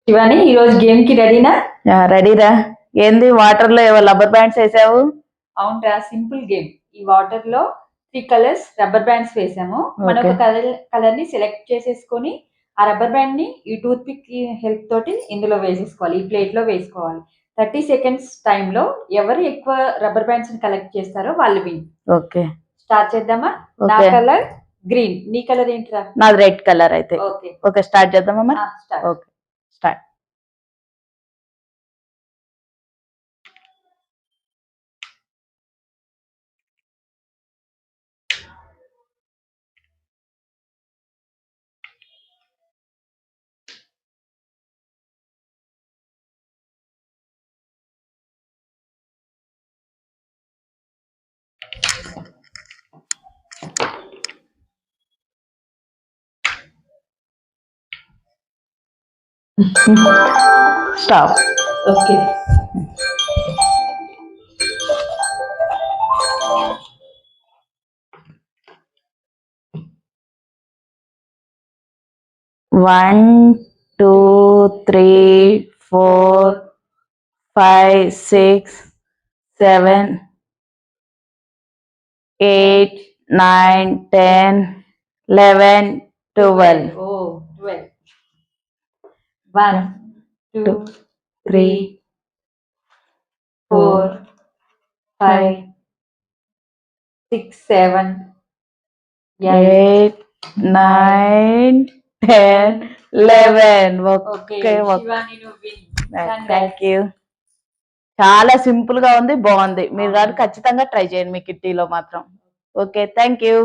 శివాని ఈ రోజు గేమ్ కి రెడీనా? రెడీరా. ఏంది వాటర్ లో ఏవో రబ్బర్ బ్యాండ్స్ వేసావు? అవునరా, సింపుల్ గేమ్. ఈ వాటర్ లో 3 కలర్స్ రబ్బర్ బ్యాండ్స్ వేసాము. మనం ఒక కలర్ ని సెలెక్ట్ చేసేసుకొని ఆ రబ్బర్ బ్యాండ్ ని ఈ టూత్ పిక్ హెల్ప్ తోటి ఇందులో వేసేసుకోవాలి, ఈ ప్లేట్ లో వేసుకోవాలి. 30 సెకండ్స్ టైమ్ లో ఎవరు ఎక్కువ రబ్బర్ బ్యాండ్స్ ని కలెక్ట్ చేస్తారో వాళ్ళు విన్. ఓకే, స్టార్ట్ చేద్దామా? నా కలర్ గ్రీన్, నీ కలర్ ఏంటిరా? నాది రెడ్ కలర్. అయితే ఓకే ఓకే, స్టార్ట్ చేద్దామా మరి? Okay, start. Stop. Okay, one 2 3 4 5 6 7 8 9 10 11 12. Oh, 12. 1 2 3 4 5 6 7 8 9 10 11. Okay, okay, Shivani నువ్వు విన్. Thank you. చాలా సింపుల్ గా ఉంది, బాగుంది. మీరు కానీ ఖచ్చితంగా ట్రై చేయండి మీ కిట్టీలో మాత్రం. Okay, thank you.